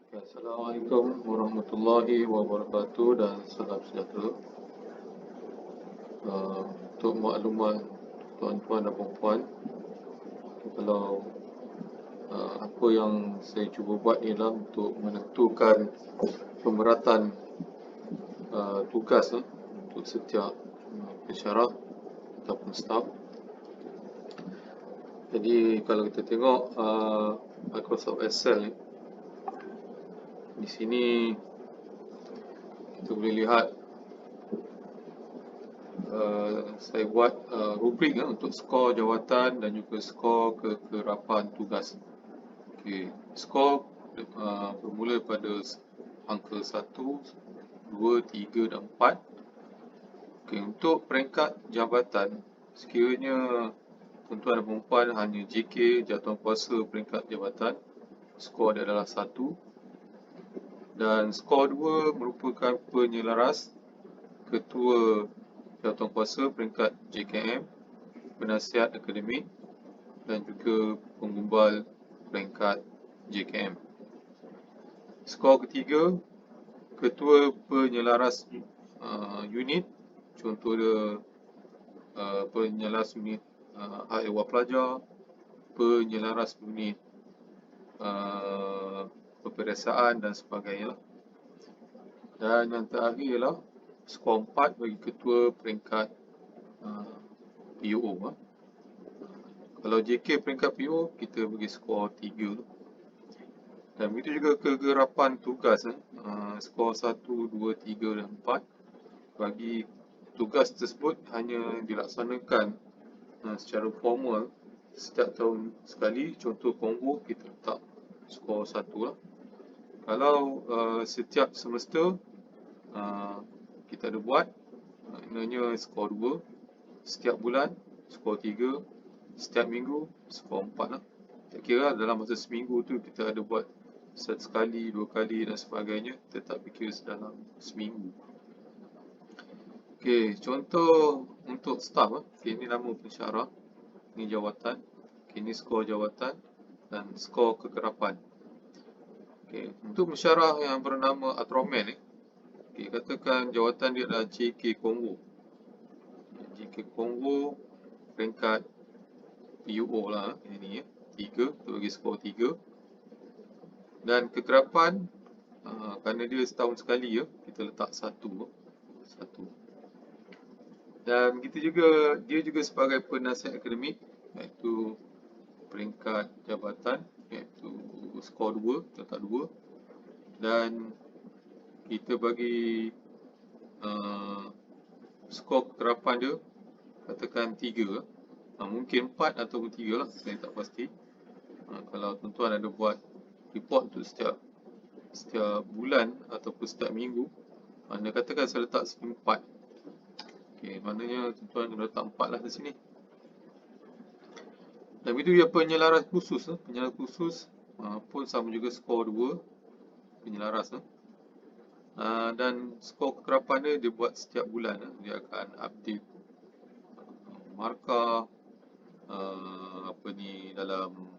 Assalamualaikum warahmatullahi wabarakatuh dan salam sejahtera. Untuk makluman tuan-tuan dan puan-puan, kalau apa yang saya cuba buat ialah untuk menentukan pemberatan tugas untuk setiap pensyarah ataupun staf. Jadi kalau kita tengok Microsoft Excel ni, di sini kita boleh lihat saya buat rubrik untuk skor jawatan dan juga skor kekerapan tugas. Okey, skor bermula pada angka 1, 2, 3 dan 4. Okey, untuk peringkat jabatan, sekiranya tuan-tuan dan puan-puan hanya JK, jawatankuasa peringkat jabatan, skor dia adalah 1. Dan skor 2 merupakan penyelaras ketua jawatankuasa peringkat JKM, penasihat akademik dan juga penggumbal peringkat JKM. Skor ketiga, ketua penyelaras unit, contoh dia penyelaras unit hak ehwal pelajar, penyelaras unit peperiksaan dan sebagainya. Dan yang terakhir ialah skor 4 bagi ketua peringkat PO. Kalau JK peringkat PO, kita bagi skor 3. Dan begitu juga kegerapan tugas, skor 1, 2, 3 dan 4. Bagi tugas tersebut hanya dilaksanakan secara formal setiap tahun sekali. Contoh Kongo, kita letak skor 1 lah. Kalau setiap semester kita ada buat, maknanya skor 2. Setiap bulan, skor 3. Setiap minggu, skor 4 lah. Tak kira dalam masa seminggu tu kita ada buat sekali, 2 kali dan sebagainya, tetap dikira dalam seminggu. Okey, contoh untuk staf. Okey, ini nama pensyarah, ini jawatan, okey, ini skor jawatan dan skor kekerapan. Okey, untuk pensyarah yang bernama Atroman ni, okey, katakan jawatan dia adalah JK Kongo. JK Kongo peringkat PUO lah, ini 3, kita bagi skor 3. Dan kekerapan, kerana dia setahun sekali kita letak 1. Dan begitu juga, dia juga sebagai penasihat akademik, iaitu peringkat jabatan, iaitu skor 2, kita letak 2. Dan kita bagi skor kekerapan dia, katakan 3. Mungkin 4 ataupun 3 lah, saya tak pasti. Kalau tuan-tuan ada buat report tu setiap bulan ataupun setiap minggu, anda katakan saya letak sini 4. Okey, maknanya tuan-tuan kena letak 4 lah di sini. Dan begitu dia penyelaras khusus. Penyelaras khusus pun sama juga skor 2. Penyelaras. Dan skor kekerapan dia buat setiap bulan. Dia akan update markah dalam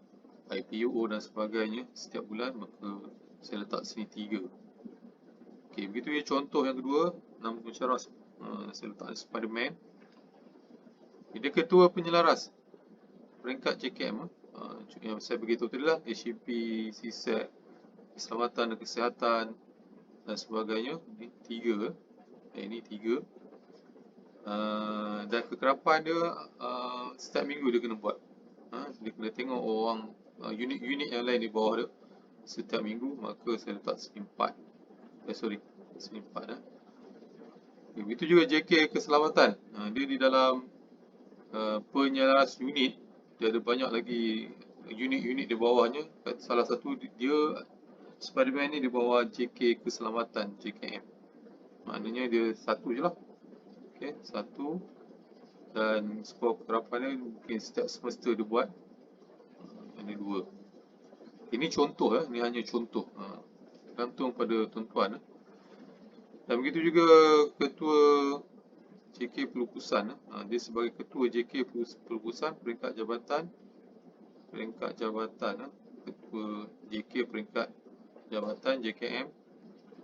IPUO dan sebagainya setiap bulan, maka saya letak sini 3. Okey, begitu dia contoh yang kedua, nama pensyarah saya letak Spiderman. Dia ketua penyelaras peringkat JKM. Yang saya beritahu tadi lah, HCP, CSET, keselamatan dan kesihatan dan sebagainya. Ini 3. Ini 3. Dan kekerapan dia setiap minggu dia kena buat. Dia kena tengok orang unit-unit yang lain di bawah dia setiap minggu, maka saya letak sini 4. Sini 4. Begitu juga JK keselamatan. Dia di dalam penyelaras unit, dia ada banyak lagi unit-unit di bawahnya. Salah satu dia, Spiderman ni di bawah JK keselamatan, JKM. Maknanya dia 1 je lah. Okey, 1. Dan skor kekerapan dia mungkin setiap semester dia buat. Ini 2. Ini contoh ini hanya contoh. Tergantung pada tuan-tuan. Dan begitu juga ketua JK Pelupusan. Dia sebagai ketua JK Pelupusan peringkat jabatan. Ketua JK peringkat jabatan JKM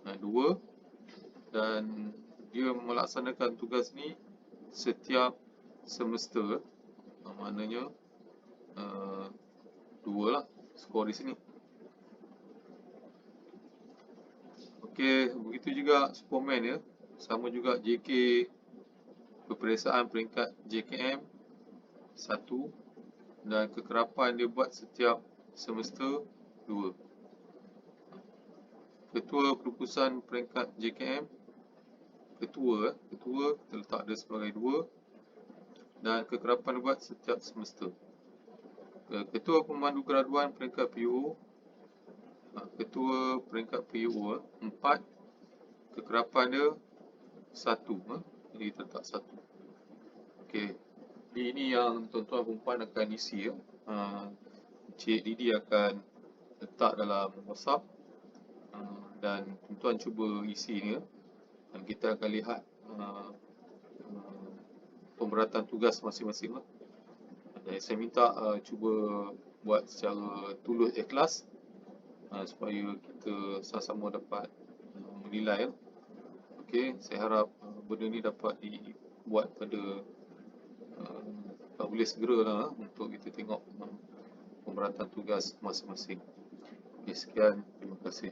2 dan dia melaksanakan tugas ni setiap semester. Maknanya 2 lah skor di sini. Okey, begitu juga Superman ya. Sama juga JK, peperiksaan peringkat JKM 1 dan kekerapan dia buat setiap semester 2. Ketua Perukusan peringkat JKM, ketua kita letak dia sebagai 2 dan kekerapan buat setiap semester. Ketua Pemandu Graduan peringkat PUO, ketua peringkat PUO 4, kekerapan dia 1, jadi kita letak 1. Okey, ini yang tuan-tuan perempuan akan isi ya. Cik Didi akan letak dalam WhatsApp dan tuan-tuan cuba isi ni ya. Dan kita akan lihat pemberatan tugas masing-masing lah. Jadi saya minta cuba buat secara tulus ikhlas supaya kita sama-sama dapat menilai. Okey, saya harap benda ni dapat dibuat pada boleh segera lah untuk kita tengok pemberatan tugas masing-masing. Okey, sekian, terima kasih.